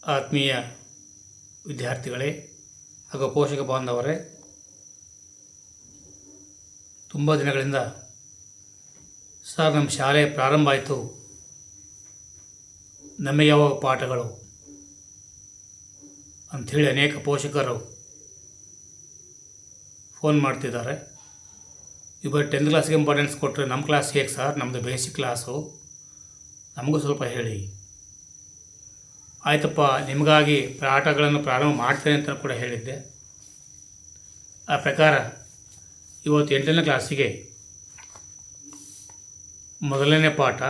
ಆತ್ಮೀಯ ವಿದ್ಯಾರ್ಥಿಗಳೇ ಹಾಗೂ ಪೋಷಕ ಬಾಂಧವರೇ, ತುಂಬ ದಿನಗಳಿಂದ ನಮ್ಮ ಶಾಲೆ ಪ್ರಾರಂಭ ಆಯಿತು, ನಮಗೆ ಯಾವಾಗ ಪಾಠಗಳು ಅಂಥೇಳಿ ಅನೇಕ ಪೋಷಕರು ಫೋನ್ ಮಾಡ್ತಿದ್ದಾರೆ. ಇವರು 10th ಕ್ಲಾಸ್ಗೆ ಇಂಪಾರ್ಟೆನ್ಸ್ ಕೊಟ್ಟರೆ ನಮ್ಮ ಕ್ಲಾಸ್ ಹೇಗೆ ಸರ್, ನಮ್ಮದು ಬೇಸಿಕ್ ಕ್ಲಾಸು, ನಮಗೂ ಸ್ವಲ್ಪ ಹೇಳಿ. ಆಯ್ತಪ್ಪ, ನಿಮಗಾಗಿ ಪಾಠಗಳನ್ನು ಪ್ರಾರಂಭ ಮಾಡ್ತೇನೆ ಅಂತ ಕೂಡ ಹೇಳಿದ್ದೆ. ಆ ಪ್ರಕಾರ ಇವತ್ತು 8ನೇ ಕ್ಲಾಸಿಗೆ ಮೊದಲನೇ ಪಾಠ.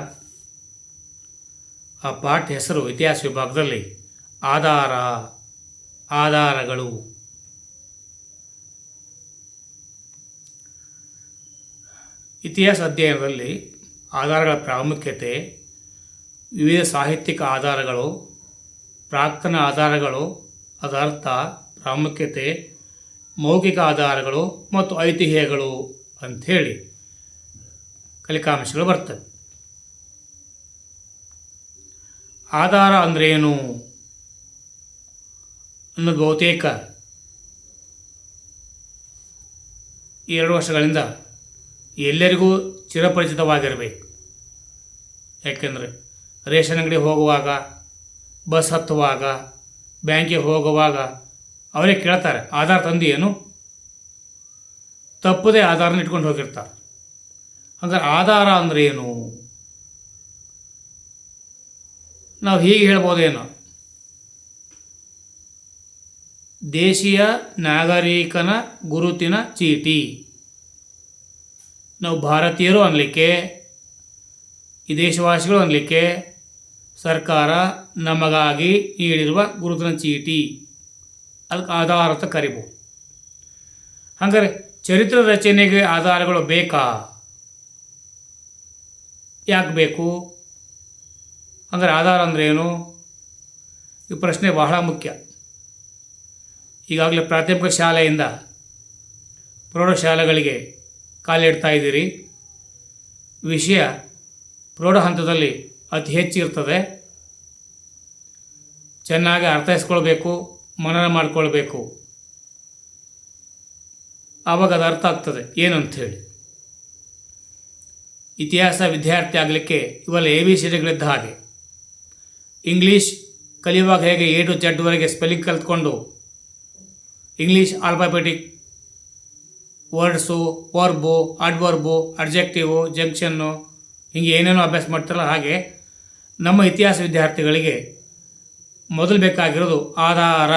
ಆ ಪಾಠ ಹೆಸರು ಇತಿಹಾಸ ವಿಭಾಗದಲ್ಲಿ ಆಧಾರಗಳು. ಇತಿಹಾಸ ಅಧ್ಯಯನದಲ್ಲಿ ಆಧಾರಗಳ ಪ್ರಾಮುಖ್ಯತೆ, ವಿವಿಧ ಸಾಹಿತ್ಯಿಕ ಆಧಾರಗಳು, ಪ್ರಾಕ್ತನ ಆಧಾರಗಳು, ಅದರ ಅರ್ಥ, ಪ್ರಾಮುಖ್ಯತೆ, ಮೌಖಿಕ ಆಧಾರಗಳು ಮತ್ತು ಐತಿಹ್ಯಗಳು ಅಂಥೇಳಿ ಕಲಿಕಾಂಶಗಳು ಬರ್ತವೆ. ಆಧಾರ ಅಂದ್ರೇನು ಅನ್ನೋದು ಬಹುತೇಕ 2 ವರ್ಷಗಳಿಂದ ಎಲ್ಲರಿಗೂ ಚಿರಪರಿಚಿತವಾಗಿರಬೇಕು. ಯಾಕೆಂದರೆ ರೇಷನ್ ಅಂಗಡಿ ಹೋಗುವಾಗ, ಬಸ್ ಹತ್ತುವಾಗ, ಬ್ಯಾಂಕಿಗೆ ಹೋಗುವಾಗ ಅವರೇ ಕೇಳ್ತಾರೆ, ಆಧಾರ್ ತಂದು ಏನು? ತಪ್ಪದೇ ಆಧಾರನ ಇಟ್ಕೊಂಡು ಹೋಗಿರ್ತಾರೆ. ಹಾಗಾದ್ರೆ ಆಧಾರ ಅಂದರೆ ಏನು? ನಾವು ಹೀಗೆ ಹೇಳ್ಬೋದೇನೋ, ದೇಶೀಯ ನಾಗರಿಕನ ಗುರುತಿನ ಚೀಟಿ. ನಾವು ಭಾರತೀಯರು ಅನ್ನಲಿಕ್ಕೆ, ಈ ದೇಶವಾಸಿಗಳು ಅನ್ನಲಿಕ್ಕೆ ಸರ್ಕಾರ ನಮಗಾಗಿ ನೀಡಿರುವ ಗುರುತಿನ ಚೀಟಿ, ಅದಕ್ಕೆ ಆಧಾರ ಅಂತ ಕರಿಬೋದು. ಹಾಗಾದರೆ ಚರಿತ್ರೆ ರಚನೆಗೆ ಆಧಾರಗಳು ಬೇಕಾ? ಯಾಕೆ ಬೇಕು? ಹಾಗಾದ್ರೆ ಆಧಾರ ಅಂದರೆ ಏನು? ಈ ಪ್ರಶ್ನೆ ಬಹಳ ಮುಖ್ಯ. ಈಗಾಗಲೇ ಪ್ರಾಥಮಿಕ ಶಾಲೆಯಿಂದ ಪ್ರೌಢಶಾಲೆಗಳಿಗೆ ಕಾಲಿಡ್ತಾ ಇದ್ದೀರಿ. ವಿಷಯ ಪ್ರೌಢ ಹಂತದಲ್ಲಿ ಅತಿ ಹೆಚ್ಚಿರ್ತದೆ. ಚೆನ್ನಾಗಿ ಅರ್ಥೈಸ್ಕೊಳ್ಬೇಕು, ಮನನ ಮಾಡಿಕೊಳ್ಬೇಕು. ಆವಾಗ ಅದು ಅರ್ಥ ಆಗ್ತದೆ ಏನು ಅಂಥೇಳಿ. ಇತಿಹಾಸ ವಿದ್ಯಾರ್ಥಿ ಆಗಲಿಕ್ಕೆ ಇವೆಲ್ಲ ABCDಗಳಿದ್ದ ಹಾಗೆ. ಇಂಗ್ಲೀಷ್ ಕಲಿಯುವಾಗ ಹೇಗೆ A to Z ವರೆಗೆ ಸ್ಪೆಲ್ಲಿಂಗ್ ಕಲ್ತ್ಕೊಂಡು ಇಂಗ್ಲೀಷ್ ಆಲ್ಫಾಬೆಟಿಕ್ ವರ್ಡ್ಸು, ವರ್ಬು, ಅಡ್ವರ್ಬು, ಅಡ್ಜೆಕ್ಟಿವು, ಜಂಕ್ಷನ್ನು, ಹೀಗೆ ಏನೇನೋ ಅಭ್ಯಾಸ ಮಾಡ್ತಾರಲ್ಲ, ಹಾಗೆ ನಮ್ಮ ಇತಿಹಾಸ ವಿದ್ಯಾರ್ಥಿಗಳಿಗೆ ಮೊದಲು ಬೇಕಾಗಿರೋದು ಆಧಾರ.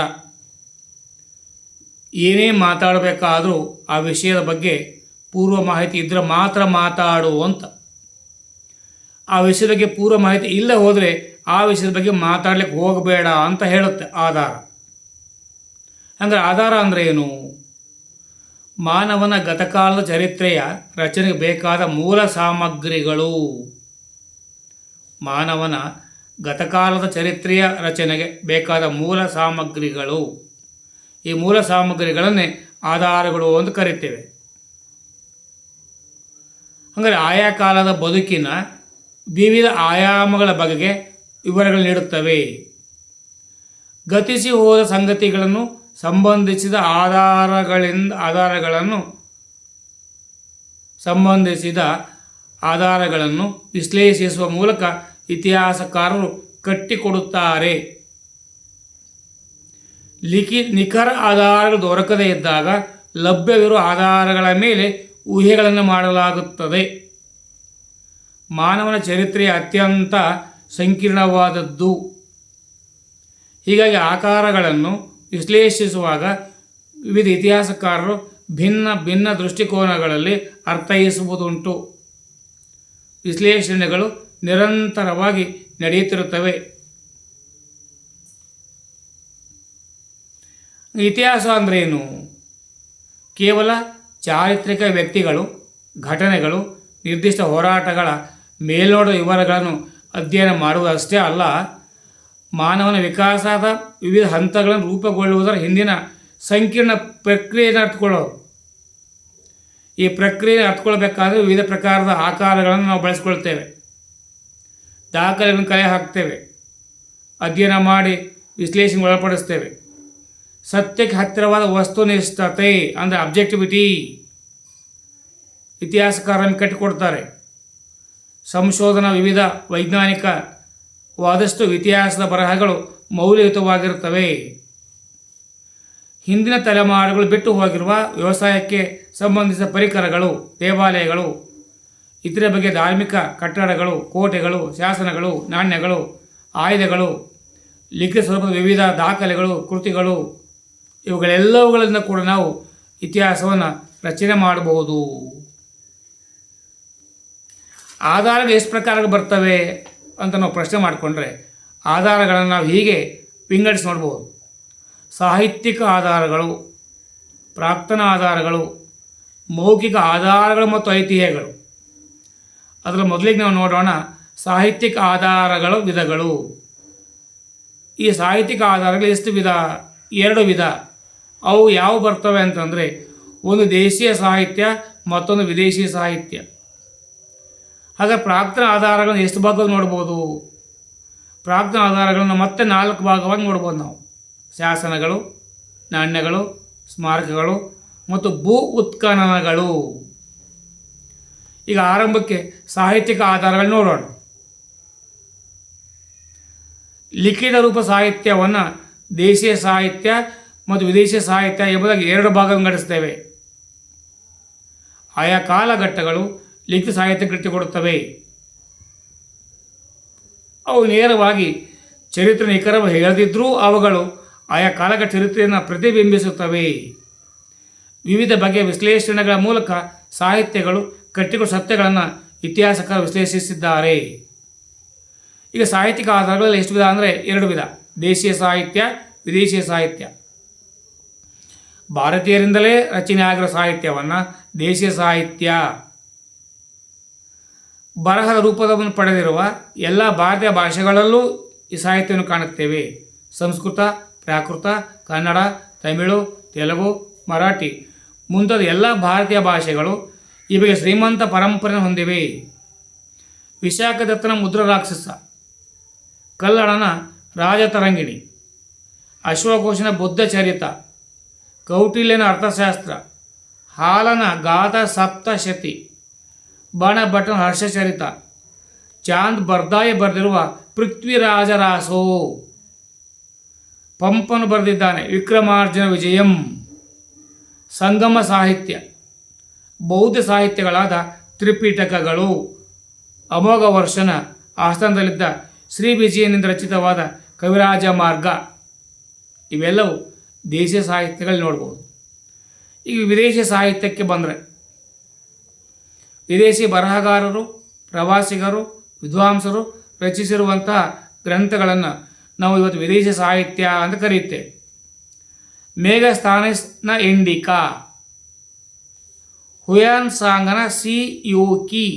ಏನೇ ಮಾತಾಡಬೇಕಾದರೂ ಆ ವಿಷಯದ ಬಗ್ಗೆ ಪೂರ್ವ ಮಾಹಿತಿ ಇದ್ದರೆ ಮಾತ್ರ ಮಾತಾಡು ಅಂತ. ಆ ವಿಷಯದ ಬಗ್ಗೆ ಪೂರ್ವ ಮಾಹಿತಿ ಇಲ್ಲ ಹೋದರೆ ಆ ವಿಷಯದ ಬಗ್ಗೆ ಮಾತಾಡ್ಲಿಕ್ಕೆ ಹೋಗಬೇಡ ಅಂತ ಹೇಳುತ್ತೆ ಆಧಾರ. ಅಂದರೆ ಆಧಾರ ಅಂದರೆ ಏನು? ಮಾನವನ ಗತಕಾಲದ ಚರಿತ್ರೆಯ ರಚನೆಗೆ ಬೇಕಾದ ಮೂಲ ಸಾಮಗ್ರಿಗಳು. ಮಾನವನ ಗತಕಾಲದ ಚರಿತ್ರೆಯ ರಚನೆಗೆ ಬೇಕಾದ ಮೂಲ ಸಾಮಗ್ರಿಗಳು. ಈ ಮೂಲ ಸಾಮಗ್ರಿಗಳನ್ನೇ ಆಧಾರಗಳು ಅಂತ ಕರಿತೇವೆ. ಅಂದರೆ ಆಯಾ ಕಾಲದ ಬದುಕಿನ ವಿವಿಧ ಆಯಾಮಗಳ ಬಗೆಗೆ ವಿವರಗಳು ನೀಡುತ್ತವೆ. ಗತಿಸಿ ಹೋದ ಸಂಗತಿಗಳನ್ನು ಸಂಬಂಧಿಸಿದ ಆಧಾರಗಳನ್ನು ವಿಶ್ಲೇಷಿಸುವ ಮೂಲಕ ಇತಿಹಾಸಕಾರರು ಕಟ್ಟಿಕೊಡುತ್ತಾರೆ. ನಿಖರ ಆಧಾರಗಳು ದೊರಕದೇ ಇದ್ದಾಗ ಲಭ್ಯವಿರುವ ಆಧಾರಗಳ ಮೇಲೆ ಊಹೆಗಳನ್ನು ಮಾಡಲಾಗುತ್ತದೆ. ಮಾನವನ ಚರಿತ್ರೆಯ ಅತ್ಯಂತ ಸಂಕೀರ್ಣವಾದದ್ದು. ಹೀಗಾಗಿ ಆಕಾರಗಳನ್ನು ವಿಶ್ಲೇಷಿಸುವಾಗ ವಿವಿಧ ಇತಿಹಾಸಕಾರರು ಭಿನ್ನ ಭಿನ್ನ ದೃಷ್ಟಿಕೋನಗಳಲ್ಲಿ ಅರ್ಥೈಸುವುದುಂಟು. ವಿಶ್ಲೇಷಣೆಗಳು ನಿರಂತರವಾಗಿ ನಡೆಯುತ್ತಿರುತ್ತವೆ. ಇತಿಹಾಸ ಅಂದ್ರೇನು? ಕೇವಲ ಚಾರಿತ್ರಿಕ ವ್ಯಕ್ತಿಗಳು, ಘಟನೆಗಳು, ನಿರ್ದಿಷ್ಟ ಹೋರಾಟಗಳ ಮೇಲ್ನೋಟದ ವಿವರಗಳನ್ನು ಅಧ್ಯಯನ ಮಾಡುವುದಷ್ಟೇ ಅಲ್ಲ, ಮಾನವನ ವಿಕಾಸದ ವಿವಿಧ ಹಂತಗಳನ್ನು ರೂಪುಗೊಳ್ಳುವುದರ ಹಿಂದಿನ ಸಂಕೀರ್ಣ ಪ್ರಕ್ರಿಯೆಯನ್ನು ಅರ್ಥಕೊಳ್ಳೋದು. ಈ ಪ್ರಕ್ರಿಯೆಯನ್ನು ಅರ್ಥಕೊಳ್ಬೇಕಾದ್ರೆ ವಿವಿಧ ಪ್ರಕಾರದ ಆಕಾರಗಳನ್ನು ನಾವು ಬಳಸ್ಕೊಳ್ತೇವೆ. ದಾಖಲೆಗಳನ್ನು ಕಲೆ ಹಾಕ್ತೇವೆ. ಅಧ್ಯಯನ ಮಾಡಿ ವಿಶ್ಲೇಷಣೆಗೆ ಒಳಪಡಿಸ್ತೇವೆ. ಸತ್ಯಕ್ಕೆ ಹತ್ತಿರವಾದ ವಸ್ತುನಿಷ್ಠತೆ ಅಂದರೆ ಅಬ್ಜೆಕ್ಟಿವಿಟಿ ಇತಿಹಾಸಕಾರರನ್ನು ಕಟ್ಟಿಕೊಡ್ತಾರೆ. ಸಂಶೋಧನಾ ವಿವಿಧ ವೈಜ್ಞಾನಿಕವಾದಷ್ಟು ಇತಿಹಾಸದ ಬರಹಗಳು ಮೌಲ್ಯಯುತವಾಗಿರುತ್ತವೆ. ಹಿಂದಿನ ತಲೆಮಾರುಗಳು ಬಿಟ್ಟು ಹೋಗಿರುವ ವ್ಯವಸಾಯಕ್ಕೆ ಸಂಬಂಧಿಸಿದ ಪರಿಕರಗಳು, ದೇವಾಲಯಗಳು, ಇತರೆ ಬಗೆಯ ಧಾರ್ಮಿಕ ಕಟ್ಟಡಗಳು, ಕೋಟೆಗಳು, ಶಾಸನಗಳು, ನಾಣ್ಯಗಳು, ಆಯುಧಗಳು, ಲಿಖಿತ ಸ್ವರೂಪದ ವಿವಿಧ ದಾಖಲೆಗಳು, ಕೃತಿಗಳು, ಇವುಗಳೆಲ್ಲವುಗಳಿಂದ ಕೂಡ ನಾವು ಇತಿಹಾಸವನ್ನು ರಚನೆ ಮಾಡಬಹುದು. ಆಧಾರಗಳು ಎಷ್ಟು ಪ್ರಕಾರಗಳು ಬರ್ತವೆ ಅಂತ ನಾವು ಪ್ರಶ್ನೆ ಮಾಡಿಕೊಂಡ್ರೆ ಆಧಾರಗಳನ್ನು ನಾವು ಹೀಗೆ ವಿಂಗಡಿಸಿ ನೋಡ್ಬೋದು. ಸಾಹಿತ್ಯಿಕ ಆಧಾರಗಳು, ಪ್ರಾಕ್ತನ ಆಧಾರಗಳು, ಮೌಖಿಕ ಆಧಾರಗಳು ಮತ್ತು ಐತಿಹ್ಯಗಳು. ಅದರ ಮೊದಲಿಗೆ ನಾವು ನೋಡೋಣ ಸಾಹಿತ್ಯಿಕ ಆಧಾರಗಳು ವಿಧಗಳು. ಈ ಸಾಹಿತ್ಯಿಕ ಆಧಾರಗಳು ಎಷ್ಟು ವಿಧ? 2 ವಿಧ. ಅವು ಯಾವ ಬರ್ತವೆ ಅಂತಂದರೆ ಒಂದು ದೇಶೀಯ ಸಾಹಿತ್ಯ, ಮತ್ತೊಂದು ವಿದೇಶಿ ಸಾಹಿತ್ಯ. ಹಾಗೆ ಪ್ರಾಕ್ತನ ಆಧಾರಗಳನ್ನು ಎಷ್ಟು ಭಾಗವಾಗಿ ನೋಡ್ಬೋದು? ಪ್ರಾಕ್ತನ ಆಧಾರಗಳನ್ನು ಮತ್ತೆ 4 ಭಾಗವಾಗಿ ನೋಡ್ಬೋದು ನಾವು. ಶಾಸನಗಳು, ನಾಣ್ಯಗಳು, ಸ್ಮಾರಕಗಳು ಮತ್ತು ಭೂ ಉತ್ಖನನಗಳು. ಈಗ ಆರಂಭಕ್ಕೆ ಸಾಹಿತ್ಯಿಕ ಆಧಾರಗಳು ನೋಡೋಣ. ಲಿಖಿತ ರೂಪ ಸಾಹಿತ್ಯವನ್ನು ದೇಶೀಯ ಸಾಹಿತ್ಯ ಮತ್ತು ವಿದೇಶಿ ಸಾಹಿತ್ಯ ಎಂಬುದಾಗಿ 2 ಭಾಗ ವಿಂಗಡಿಸ್ತೇವೆ. ಆಯಾ ಕಾಲಘಟ್ಟಗಳು ಲಿಖಿತ ಸಾಹಿತ್ಯ ಕೃತಿ ಕೊಡುತ್ತವೆ. ಅವು ನೇರವಾಗಿ ಚರಿತ್ರೆ ನಿಖರವಾಗಿ ಹೇಳದಿದ್ದರೂ ಅವುಗಳು ಆಯಾ ಕಾಲಘಟ್ಟ ಚರಿತ್ರೆಯನ್ನು ಪ್ರತಿಬಿಂಬಿಸುತ್ತವೆ. ವಿವಿಧ ಬಗೆಯ ವಿಶ್ಲೇಷಣೆಗಳ ಮೂಲಕ ಸಾಹಿತ್ಯಗಳು ಕಟ್ಟಿಕೊಟ್ಟ ಸತ್ಯಗಳನ್ನು ಇತಿಹಾಸಕಾರರು ವಿಶ್ಲೇಷಿಸಿದ್ದಾರೆ. ಈಗ ಸಾಹಿತ್ಯಿಕ ಆಧಾರಗಳಲ್ಲಿ ಎಷ್ಟು ವಿಧ ಅಂದರೆ 2 ವಿಧ: ದೇಶೀಯ ಸಾಹಿತ್ಯ, ವಿದೇಶಿಯ ಸಾಹಿತ್ಯ. ಭಾರತೀಯರಿಂದಲೇ ರಚನೆ ಆಗಿರೋ ಸಾಹಿತ್ಯವನ್ನು ದೇಶೀಯ ಸಾಹಿತ್ಯ, ಬರಹದ ರೂಪವನ್ನು ಪಡೆದಿರುವ ಎಲ್ಲ ಭಾರತೀಯ ಭಾಷೆಗಳಲ್ಲೂ ಈ ಸಾಹಿತ್ಯವನ್ನು ಕಾಣುತ್ತೇವೆ. ಸಂಸ್ಕೃತ, ಪ್ರಾಕೃತ, ಕನ್ನಡ, ತಮಿಳು, ತೆಲುಗು, ಮರಾಠಿ ಮುಂತಾದ ಎಲ್ಲ ಭಾರತೀಯ ಭಾಷೆಗಳು ಈ ಬಗ್ಗೆ ಶ್ರೀಮಂತ ಪರಂಪರೆ ಹೊಂದಿವೆ. ವಿಶಾಖದತ್ತನ ಮುದ್ರರಾಕ್ಷಸ, ಕಲ್ಲಡನ ರಾಜತರಂಗಿಣಿ, ಅಶ್ವಘೋಷನ ಬುದ್ಧ ಚರಿತ, ಕೌಟಿಲ್ಯನ ಅರ್ಥಶಾಸ್ತ್ರ, ಹಾಲನ ಗಾಥ ಸಪ್ತಶತಿ, ಬಾಣಭಟ್ಟನ ಹರ್ಷಚರಿತ, ಚಾಂದ್ ಬರ್ದಾಯಿ ಬರೆದಿರುವ ಪೃಥ್ವಿರಾಜರಾಸೋ, ಪಂಪನು ಬರೆದಿದ್ದಾನೆ ವಿಕ್ರಮಾರ್ಜುನ ವಿಜಯಂ. ಸಂಗಮ ಸಾಹಿತ್ಯ, ಬೌದ್ಧ ಸಾಹಿತ್ಯಗಳಾದ ತ್ರಿಪಿಟಕಗಳು, ಅಮೋಘ ವರ್ಷನ ಆಸ್ಥಾನದಲ್ಲಿದ್ದ ಶ್ರೀ ವಿಜಯನಿಂದ ರಚಿತವಾದ ಕವಿರಾಜ ಮಾರ್ಗ, ಇವೆಲ್ಲವೂ ದೇಶೀಯ ಸಾಹಿತ್ಯಗಳು ನೋಡ್ಬೋದು. ಈಗ ವಿದೇಶಿ ಸಾಹಿತ್ಯಕ್ಕೆ ಬಂದರೆ ವಿದೇಶಿ ಬರಹಗಾರರು, ಪ್ರವಾಸಿಗರು, ವಿದ್ವಾಂಸರು ರಚಿಸಿರುವಂತಹ ಗ್ರಂಥಗಳನ್ನು ನಾವು ಇವತ್ತು ವಿದೇಶಿ ಸಾಹಿತ್ಯ ಅಂತ ಕರೆಯುತ್ತೇವೆ. ಮೇಘಸ್ಥಾನಿಸ್ನ ಇಂಡಿಕಾ, ಹುಯಾನ್ ಸಾಂಗನ ಸಿ ಯೋಕಿ,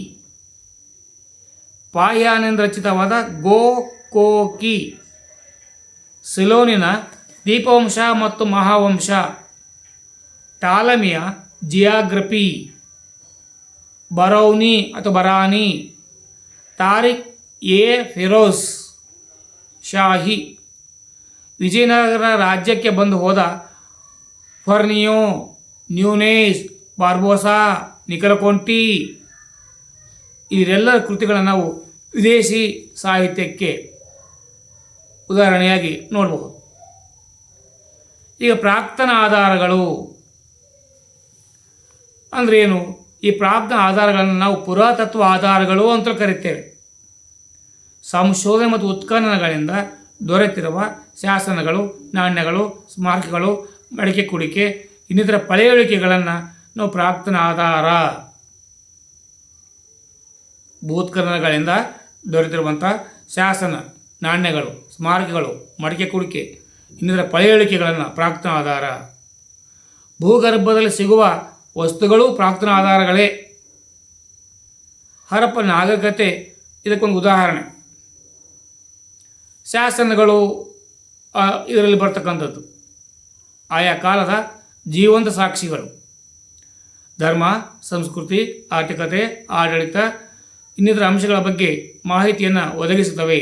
ಪಾಹ್ಯಾನಿಂದ ರಚಿತವಾದ ಗೋ ಕೋಕಿ, ಸಿಲೋನಿನ ದೀಪವಂಶ ಮತ್ತು ಮಹಾವಂಶ, ಟಾಲಮಿಯ ಜಿಯಾಗ್ರಫಿ, ಬರೌನಿ ಅಥವಾ ಬರಾನಿ, ತಾರಿಕ್ ಎ ಫಿರೋಜ್ ಶಾಹಿ, ವಿಜಯನಗರ ರಾಜ್ಯಕ್ಕೆ ಬಂದು ಹೋದ ಫರ್ನಿಯೋ, ನ್ಯೂನೇಸ್, ಬಾರ್ಬೋಸಾ, ನಿಕಲಕೊಂಟಿ, ಇವರೆಲ್ಲರ ಕೃತಿಗಳನ್ನು ನಾವು ವಿದೇಶಿ ಸಾಹಿತ್ಯಕ್ಕೆ ಉದಾಹರಣೆಯಾಗಿ ನೋಡಬಹುದು. ಈಗ ಪ್ರಾಕ್ತನ ಆಧಾರಗಳು ಅಂದರೆ ಏನು? ಈ ಪ್ರಾಕ್ತನ ಆಧಾರಗಳನ್ನು ನಾವು ಪುರಾತತ್ವ ಆಧಾರಗಳು ಅಂತ ಕರಿತೇವೆ. ಸಂಶೋಧನೆ ಮತ್ತು ಉತ್ಖನನಗಳಿಂದ ದೊರೆತಿರುವ ಶಾಸನಗಳು, ನಾಣ್ಯಗಳು, ಸ್ಮಾರಕಗಳು, ಮಡಿಕೆ ಕುಡಿಕೆ ಇನ್ನಿತರ ಪಳೆಯುಳಿಕೆಗಳನ್ನು ನಾವು ಪ್ರಾಕ್ತನ ಆಧಾರ. ಭೂತ್ಖನನಗಳಿಂದ ದೊರೆತಿರುವಂಥ ಶಾಸನ, ನಾಣ್ಯಗಳು, ಸ್ಮಾರಕಗಳು, ಮಡಿಕೆ ಕುಡಿಕೆ ಇನ್ನಿತರ ಪಳೆಯುಳಿಕೆಗಳನ್ನು ಪ್ರಾಕ್ತನ ಆಧಾರ. ಭೂಗರ್ಭದಲ್ಲಿ ಸಿಗುವ ವಸ್ತುಗಳು ಪ್ರಾಕ್ತನ ಆಧಾರಗಳೇ. ಹರಪ್ಪ ನಾಗರಿಕತೆ ಇದಕ್ಕೊಂದು ಉದಾಹರಣೆ. ಶಾಸನಗಳು ಇದರಲ್ಲಿ ಬರ್ತಕ್ಕಂಥದ್ದು ಆಯಾ ಕಾಲದ ಜೀವಂತ ಸಾಕ್ಷಿಗಳು. ಧರ್ಮ, ಸಂಸ್ಕೃತಿ, ಆರ್ಥಿಕತೆ, ಆಡಳಿತ ಇನ್ನಿತರ ಅಂಶಗಳ ಬಗ್ಗೆ ಮಾಹಿತಿಯನ್ನು ಒದಗಿಸುತ್ತವೆ.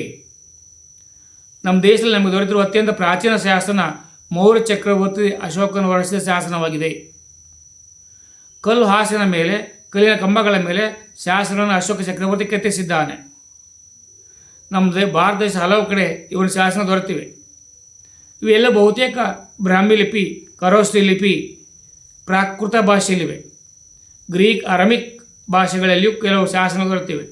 ನಮ್ಮ ದೇಶದಲ್ಲಿ ನಮಗೆ ದೊರೆತಿರುವ ಅತ್ಯಂತ ಪ್ರಾಚೀನ ಶಾಸನ ಮೌರ್ಯ ಚಕ್ರವರ್ತಿ ಅಶೋಕನ ಹೊರಡಿಸಿದ ಶಾಸನವಾಗಿದೆ. ಕಲ್ಲು ಹಾಸಿನ ಮೇಲೆ, ಕಲ್ಲಿನ ಕಂಬಗಳ ಮೇಲೆ ಶಾಸನವನ್ನು ಅಶೋಕ ಚಕ್ರವರ್ತಿ ಕೆತ್ತಿಸಿದ್ದಾನೆ. ನಮ್ಮ ಭಾರತ ದೇಶ ಹಲವು ಕಡೆ ಇವನ ಶಾಸನ ದೊರೆತಿವೆ. ಇವೆಲ್ಲ ಬಹುತೇಕ ಬ್ರಾಹ್ಮಿ ಲಿಪಿ, ಖರೋಷ್ಠಿ ಲಿಪಿ, ಪ್ರಾಕೃತ ಭಾಷೆಯಲ್ಲಿವೆ. ಗ್ರೀಕ್, ಅರಮಿಕ್ ಭಾಷೆಗಳಲ್ಲಿಯೂ ಕೆಲವು ಶಾಸನಗಳು ದೊರೆತಿವೆ.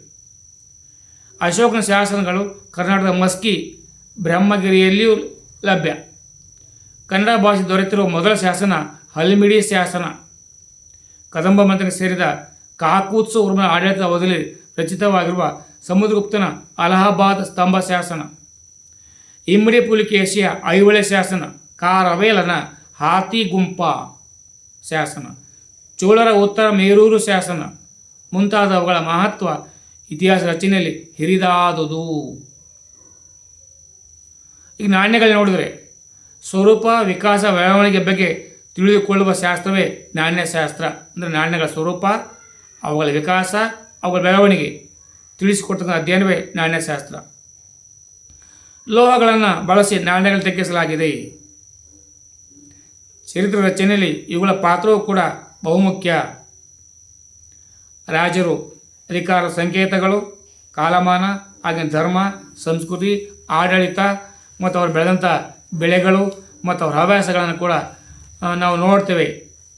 ಅಶೋಕನ ಶಾಸನಗಳು ಕರ್ನಾಟಕದ ಮಸ್ಕಿ, ಬ್ರಹ್ಮಗಿರಿಯಲ್ಲಿಯೂ ಲಭ್ಯ. ಕನ್ನಡ ಭಾಷೆ ದೊರೆತಿರುವ ಮೊದಲ ಶಾಸನ ಹಲ್ಮಿಡಿ ಶಾಸನ. ಕದಂಬ ಮಂತ್ರಕ್ಕೆ ಸೇರಿದ ಕಾಕೂತ್ಸು ಉರ್ಮನ ಆಡಳಿತದ ಅವಧಿಯಲ್ಲಿ ರಚಿತವಾಗಿರುವ ಸಮುದ್ರಗುಪ್ತನ ಅಲಹಾಬಾದ್ ಸ್ತಂಭ ಶಾಸನ, ಇಮ್ಮಡಿ ಪುಲಿಕೇಶಿಯ ಐಹೊಳೆ ಶಾಸನ, ಕಾರವೇಲನ ಹಾತಿಗುಂಪ ಶಾಸನ, ಚೋಳರ ಉತ್ತರ ಮೇರೂರು ಶಾಸನ ಮುಂತಾದವುಗಳ ಮಹತ್ವ ಇತಿಹಾಸ ರಚನೆಯಲ್ಲಿ ಹಿರಿದಾದುದು. ಈಗ ನಾಣ್ಯಗಳು ನೋಡಿದರೆ ಸ್ವರೂಪ, ವಿಕಾಸ, ಬೆಳವಣಿಗೆ ಬಗ್ಗೆ ತಿಳಿದುಕೊಳ್ಳುವ ಶಾಸ್ತ್ರವೇ ನಾಣ್ಯಶಾಸ್ತ್ರ. ಅಂದರೆ ನಾಣ್ಯಗಳ ಸ್ವರೂಪ, ಅವುಗಳ ವಿಕಾಸ, ಅವುಗಳ ಬೆಳವಣಿಗೆ ತಿಳಿಸಿಕೊಡ್ತಕ್ಕಂಥ ಅಧ್ಯಯನವೇ ನಾಣ್ಯಶಾಸ್ತ್ರ. ಲೋಹಗಳನ್ನು ಬಳಸಿ ನಾಣ್ಯಗಳು ತೆಗೆಸಲಾಗಿದೆ. ಚರಿತ್ರೆ ರಚನೆಯಲ್ಲಿ ಇವುಗಳ ಪಾತ್ರವೂ ಕೂಡ ಬಹುಮುಖ್ಯ. ರಾಜರು, ಅಧಿಕಾರ ಸಂಕೇತಗಳು, ಕಾಲಮಾನ, ಆಗಿನ ಧರ್ಮ, ಸಂಸ್ಕೃತಿ, ಆಡಳಿತ ಮತ್ತು ಅವರು ಬೆಳೆದಂಥ ಬೆಳೆಗಳು ಮತ್ತು ಅವರ ಹವ್ಯಾಸಗಳನ್ನು ಕೂಡ ನಾವು ನೋಡ್ತೇವೆ.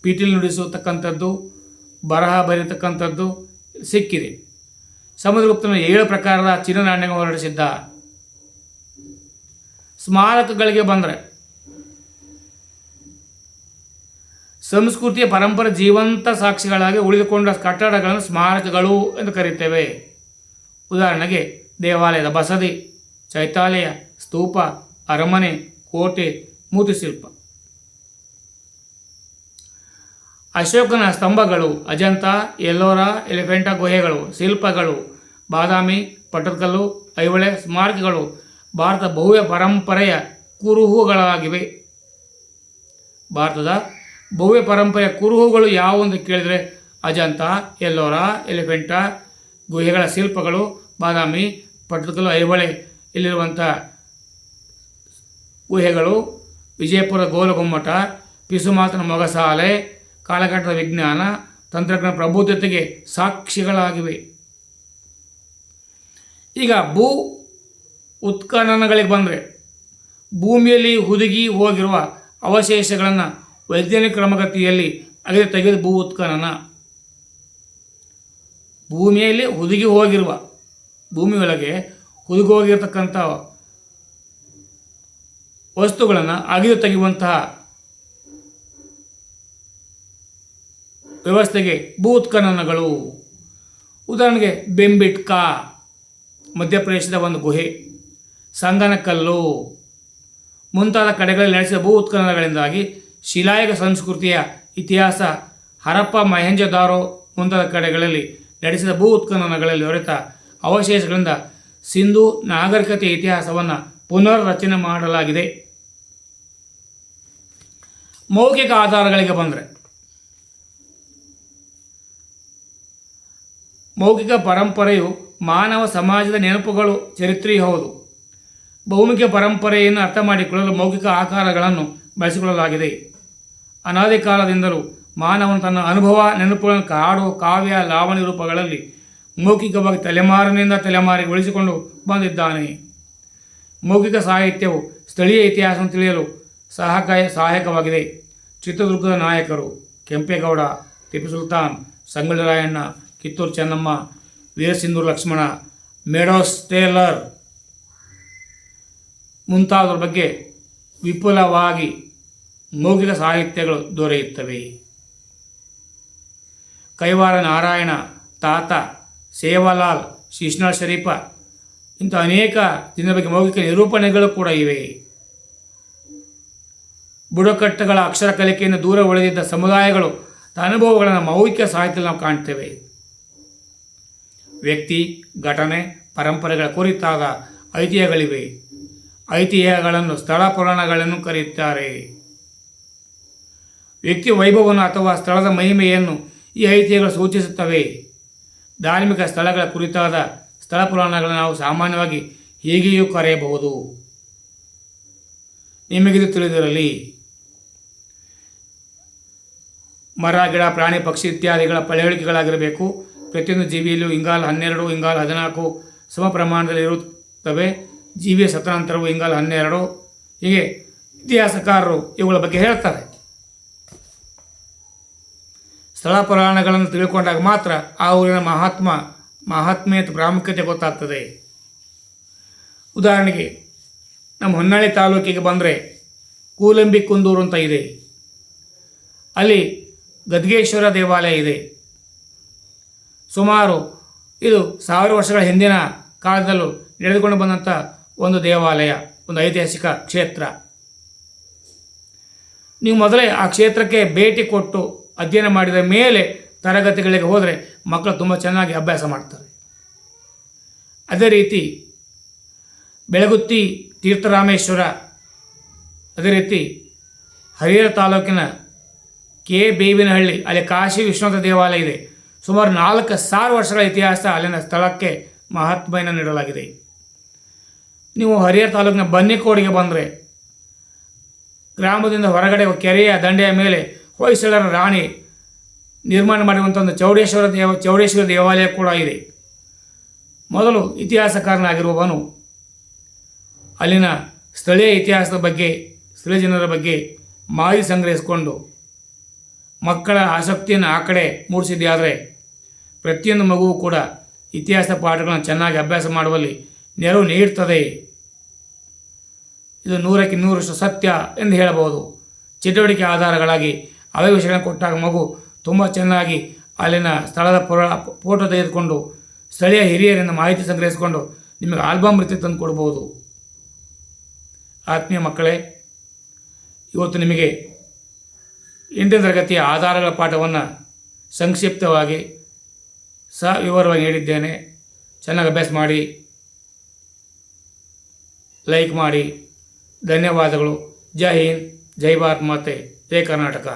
ಪೀಟಿಲ್ ನುಡಿಸತಕ್ಕಂಥದ್ದು, ಬರಹ ಬರೀತಕ್ಕಂಥದ್ದು ಸಿಕ್ಕಿದೆ. ಸಮುದ್ರಗುಪ್ತನ 7 ಪ್ರಕಾರದ ಚಿನ್ನ ನಾಣ್ಯಗಳನ್ನು ಹೊರಡಿಸಿದ್ದ. ಸ್ಮಾರಕಗಳಿಗೆ ಬಂದರೆ ಸಂಸ್ಕೃತಿಯ ಪರಂಪರೆ ಜೀವಂತ ಸಾಕ್ಷಿಗಳಾಗಿ ಉಳಿದುಕೊಂಡ ಕಟ್ಟಡಗಳನ್ನು ಸ್ಮಾರಕಗಳು ಎಂದು ಕರೆಯುತ್ತೇವೆ. ಉದಾಹರಣೆಗೆ ದೇವಾಲಯದ ಬಸದಿ, ಚೈತ್ಯಾಲಯ, ಸ್ತೂಪ, ಅರಮನೆ, ಕೋಟೆ, ಮೂರ್ತಿಶಿಲ್ಪ. ಅಶೋಕನ ಸ್ತಂಭಗಳು, ಅಜಂತ, ಎಲ್ಲೋರಾ, ಎಲಿಫೆಂಟಾ ಗುಹೆಗಳು, ಶಿಲ್ಪಗಳು, ಬಾದಾಮಿ, ಪಟ್ಟದಕಲ್ಲು, ಐಹೊಳೆ ಸ್ಮಾರಕಗಳು ಭಾರತ ಭವ್ಯ ಪರಂಪರೆಯ ಕುರುಹುಗಳಾಗಿವೆ. ಭಾರತದ ಭವ್ಯ ಪರಂಪರೆಯ ಕುರುಹುಗಳು ಯಾವುವು ಅಂತ ಕೇಳಿದರೆ ಅಜಂತ, ಎಲ್ಲೋರಾ, ಎಲಿಫೆಂಟಾ ಗುಹೆಗಳ ಶಿಲ್ಪಗಳು, ಬಾದಾಮಿ, ಪಟ್ಟದಕಲ್ಲು, ಐಹೊಳೆ ಇಲ್ಲಿರುವಂಥ ಗುಹೆಗಳು, ವಿಜಯಪುರ ಗೋಲಗುಮ್ಮಟ, ಪಿಸುಮಾತನ ಮೊಗಸಾಲೆ, ಕಾಲಘಟ್ಟದ ವಿಜ್ಞಾನ ತಂತ್ರಜ್ಞಾನ ಪ್ರಬುದ್ಧತೆಗೆ ಸಾಕ್ಷಿಗಳಾಗಿವೆ. ಈಗ ಭೂ ಉತ್ಖನನಗಳಿಗೆ ಬಂದರೆ ಭೂಮಿಯಲ್ಲಿ ಹುದುಗಿ ಹೋಗಿರುವ ಅವಶೇಷಗಳನ್ನು ವೈಜ್ಞಾನಿಕ ಕ್ರಮಗತಿಯಲ್ಲಿ ಅಗೆದು ತೆಗೆದು ಭೂ ಉತ್ಖನನ. ಭೂಮಿಯಲ್ಲಿ ಹುದುಗಿ ಹೋಗಿರುವ, ಭೂಮಿಯೊಳಗೆ ಹುದುಗಿ ಹೋಗಿರತಕ್ಕಂಥ ವಸ್ತುಗಳನ್ನು ಅಗೆದು ತೆಗೆಯುವಂತಹ ವ್ಯವಸ್ಥೆಗೆ ಭೂ ಉತ್ಖನನಗಳು. ಉದಾಹರಣೆಗೆ ಬೆಂಬಿಟ್ಕಾ ಮಧ್ಯಪ್ರದೇಶದ ಒಂದು ಗುಹೆ, ಸಂಗನಕಲ್ಲು ಮುಂತಾದ ಕಡೆಗಳಲ್ಲಿ ನಡೆಸಿದ ಭೂ ಉತ್ಖನನಗಳಿಂದಾಗಿ ಶಿಲಾಯುಗ ಸಂಸ್ಕೃತಿಯ ಇತಿಹಾಸ, ಹರಪ್ಪ, ಮೊಹೆಂಜೊದಾರೋ ಮುಂತಾದ ಕಡೆಗಳಲ್ಲಿ ನಡೆಸಿದ ಭೂ ಉತ್ಖನನಗಳಲ್ಲಿ ದೊರೆತ ಅವಶೇಷಗಳಿಂದ ಸಿಂಧೂ ನಾಗರಿಕತೆಯ ಇತಿಹಾಸವನ್ನು ಪುನರ್ ರಚನೆ ಮಾಡಲಾಗಿದೆ. ಮೌಖಿಕ ಆಧಾರಗಳಿಗೆ ಬಂದರೆ ಮೌಖಿಕ ಪರಂಪರೆಯು ಮಾನವ ಸಮಾಜದ ನೆನಪುಗಳು, ಚರಿತ್ರೆಯೂ ಹೌದು. ಬಹುಮುಖ ಪರಂಪರೆಯನ್ನು ಅರ್ಥ ಮಾಡಿಕೊಳ್ಳಲು ಮೌಖಿಕ ಆಕಾರಗಳನ್ನು ಬಳಸಿಕೊಳ್ಳಲಾಗಿದೆ. ಅನಾದಿ ಕಾಲದಿಂದಲೂ ಮಾನವನು ತನ್ನ ಅನುಭವ, ನೆನಪುಗಳನ್ನು ಹಾಡು, ಕಾವ್ಯ, ಲಾವಣಿ ರೂಪಗಳಲ್ಲಿ ಮೌಖಿಕವಾಗಿ ತಲೆಮಾರಿನಿಂದ ತಲೆಮಾರಿಗೆ ಉಳಿಸಿಕೊಂಡು ಬಂದಿದ್ದಾನೆ. ಮೌಖಿಕ ಸಾಹಿತ್ಯವು ಸ್ಥಳೀಯ ಇತಿಹಾಸವನ್ನು ತಿಳಿಯಲು ಸಹಾಯಕವಾಗಿದೆ. ಚಿತ್ರದುರ್ಗದ ನಾಯಕರು ಕೆಂಪೇಗೌಡ, ಟಿಪ್ಪು ಸುಲ್ತಾನ್, ಸಂಗೊಳ್ಳಿ ರಾಯಣ್ಣ, ಕಿತ್ತೂರು ಚೆನ್ನಮ್ಮ, ವೀರಸಿಂಧೂರು ಲಕ್ಷ್ಮಣ, ಮೇಡೋಸ್ ಟೇಲರ್ ಮುಂತಾದವರ ಬಗ್ಗೆ ವಿಪುಲವಾಗಿ ಮೌಖಿಕ ಸಾಹಿತ್ಯಗಳು ದೊರೆಯುತ್ತವೆ. ಕೈವಾರ ನಾರಾಯಣ, ತಾತ, ಸೇವಾಲಾಲ್, ಶಿಶ್ನಾಳ್ ಶರೀಫ ಇಂಥ ಅನೇಕ ಜನರ ಬಗ್ಗೆ ಮೌಖಿಕ ನಿರೂಪಣೆಗಳು ಕೂಡ ಇವೆ. ಬುಡಕಟ್ಟುಗಳ ಅಕ್ಷರ ಕಲಿಕೆಯನ್ನು ದೂರ ಉಳಿದಿದ್ದ ಸಮುದಾಯಗಳು ಅನುಭವಗಳನ್ನು ಮೌಖಿಕ ಸಾಹಿತ್ಯದಲ್ಲಿ ನಾವು ಕಾಣ್ತೇವೆ. ವ್ಯಕ್ತಿ, ಘಟನೆ, ಪರಂಪರೆಗಳ ಕುರಿತಾದ ಐತಿಹ್ಯಗಳಿವೆ. ಐತಿಹ್ಯಗಳನ್ನು ಸ್ಥಳ ಪುರಾಣಗಳನ್ನು ಕರೆಯುತ್ತಾರೆ. ವ್ಯಕ್ತಿ ವೈಭವವನ್ನು ಅಥವಾ ಸ್ಥಳದ ಮಹಿಮೆಯನ್ನು ಈ ಐತಿಹ್ಯಗಳು ಸೂಚಿಸುತ್ತವೆ. ಧಾರ್ಮಿಕ ಸ್ಥಳಗಳ ಕುರಿತಾದ ಸ್ಥಳ ಪುರಾಣಗಳನ್ನು ನಾವು ಸಾಮಾನ್ಯವಾಗಿ ಹೀಗೆಯೂ ಕರೆಯಬಹುದು. ನಿಮಗಿದು ತಿಳಿದಿರಲಿ. ಮರ, ಗಿಡ, ಪ್ರಾಣಿ, ಪಕ್ಷಿ ಇತ್ಯಾದಿಗಳ ಪಳೆಯುಳಿಕೆಗಳಾಗಿರಬೇಕು. ಪ್ರತಿಯೊಂದು ಜೀವಿಯಲ್ಲೂ ಇಂಗಾಲ 12, ಇಂಗಾಲ 14 ಸಮ ಪ್ರಮಾಣದಲ್ಲಿ ಇರುತ್ತವೆ. ಜೀವಿಯ ಸತನಾಂತರವು ಇಂಗಾಲ 12. ಹೀಗೆ ಇತಿಹಾಸಕಾರರು ಇವುಗಳ ಬಗ್ಗೆ ಹೇಳ್ತಾರೆ. ಸ್ಥಳ ಪುರಾಣಗಳನ್ನು ತಿಳ್ಕೊಂಡಾಗ ಮಾತ್ರ ಆ ಊರಿನ ಮಹಾತ್ಮೆ ಮತ್ತು ಪ್ರಾಮುಖ್ಯತೆ ಗೊತ್ತಾಗ್ತದೆ. ಉದಾಹರಣೆಗೆ ನಮ್ಮ ಹೊನ್ನಾಳಿ ತಾಲೂಕಿಗೆ ಬಂದರೆ ಕೂಲಂಬಿ ಕುಂದೂರು ಅಂತ ಇದೆ. ಅಲ್ಲಿ ಗದ್ಗೇಶ್ವರ ದೇವಾಲಯ ಇದೆ. ಸುಮಾರು ಇದು 1000 ವರ್ಷಗಳ ಹಿಂದಿನ ಕಾಲದಲ್ಲೂ ನಡೆದುಕೊಂಡು ಬಂದಂಥ ಒಂದು ದೇವಾಲಯ, ಒಂದು ಐತಿಹಾಸಿಕ ಕ್ಷೇತ್ರ. ನೀವು ಮೊದಲೇ ಆ ಕ್ಷೇತ್ರಕ್ಕೆ ಭೇಟಿ ಕೊಟ್ಟು ಅಧ್ಯಯನ ಮಾಡಿದ ಮೇಲೆ ತರಗತಿಗಳಿಗೆ ಹೋದರೆ ಮಕ್ಕಳು ತುಂಬ ಚೆನ್ನಾಗಿ ಅಭ್ಯಾಸ ಮಾಡ್ತಾರೆ. ಅದೇ ರೀತಿ ಬೆಳಗುತ್ತಿ ತೀರ್ಥರಾಮೇಶ್ವರ, ಅದೇ ರೀತಿ ಹರಿಹರ ತಾಲೂಕಿನ ಕೆ. ಬೇವಿನಹಳ್ಳಿ, ಅಲ್ಲಿ ಕಾಶಿ ವಿಶ್ವನಾಥ ದೇವಾಲಯ ಇದೆ. ಸುಮಾರು 4000 ವರ್ಷಗಳ ಇತಿಹಾಸ ಅಲ್ಲಿನ ಸ್ಥಳಕ್ಕೆ ಮಹಾತ್ಮೆಯನ್ನು ನೀಡಲಾಗಿದೆ. ನೀವು ಹರಿಹರ ತಾಲೂಕಿನ ಬನ್ನಿಕೋಡಿಗೆ ಬಂದರೆ ಗ್ರಾಮದಿಂದ ಹೊರಗಡೆ ಕೆರೆಯ ದಂಡೆಯ ಮೇಲೆ ಹೊಯ್ಸಳರ ರಾಣಿ ನಿರ್ಮಾಣ ಮಾಡಿರುವಂಥ ಒಂದು ಚೌಡೇಶ್ವರ ದೇವಾಲಯ ಕೂಡ ಇದೆ. ಮೊದಲು ಇತಿಹಾಸಕಾರನಾಗಿರುವವನು ಅಲ್ಲಿನ ಸ್ಥಳೀಯ ಇತಿಹಾಸದ ಬಗ್ಗೆ, ಸ್ಥಳೀಯ ಜನರ ಬಗ್ಗೆ ಮಾಹಿತಿ ಸಂಗ್ರಹಿಸಿಕೊಂಡು ಮಕ್ಕಳ ಆಸಕ್ತಿಯನ್ನು ಆ ಕಡೆ ಮೂಡಿಸಿದ್ದೇ ಆದರೆ ಪ್ರತಿಯೊಂದು ಮಗುವು ಕೂಡ ಇತಿಹಾಸ ಪಾಠಗಳನ್ನು ಚೆನ್ನಾಗಿ ಅಭ್ಯಾಸ ಮಾಡುವಲ್ಲಿ ನೆರವು ನೀಡ್ತದೆ. ಇದು 100ಕ್ಕೆ 100% ಸತ್ಯ ಎಂದು ಹೇಳಬಹುದು. ಚಟುವಟಿಕೆ ಆಧಾರಗಳಾಗಿ ಅವೇ ವಿಷಯಗಳನ್ನು ಕೊಟ್ಟಾಗ ಮಗು ತುಂಬ ಚೆನ್ನಾಗಿ ಅಲ್ಲಿನ ಸ್ಥಳದ ಫೋಟೋ ತೆಗೆದುಕೊಂಡು ಸ್ಥಳೀಯ ಹಿರಿಯರಿಂದ ಮಾಹಿತಿ ಸಂಗ್ರಹಿಸಿಕೊಂಡು ನಿಮಗೆ ಆಲ್ಬಮ್ ರೀತಿ ತಂದು ಕೊಡ್ಬೋದು. ಆತ್ಮೀಯ ಮಕ್ಕಳೇ, ಇವತ್ತು ನಿಮಗೆ 8ನೇ ತರಗತಿಯ ಆಧಾರಗಳ ಪಾಠವನ್ನು ಸಂಕ್ಷಿಪ್ತವಾಗಿ ವಿವರವಾಗಿ ನೀಡಿದ್ದೇನೆ. ಚೆನ್ನಾಗಿ ಅಭ್ಯಾಸ ಮಾಡಿ, ಲೈಕ್ ಮಾಡಿ. ಧನ್ಯವಾದಗಳು. ಜೈ ಹಿಂದ್, ಜೈ ಭಾರತ್ ಮಾತೆ, ಜೈ ಕರ್ನಾಟಕ.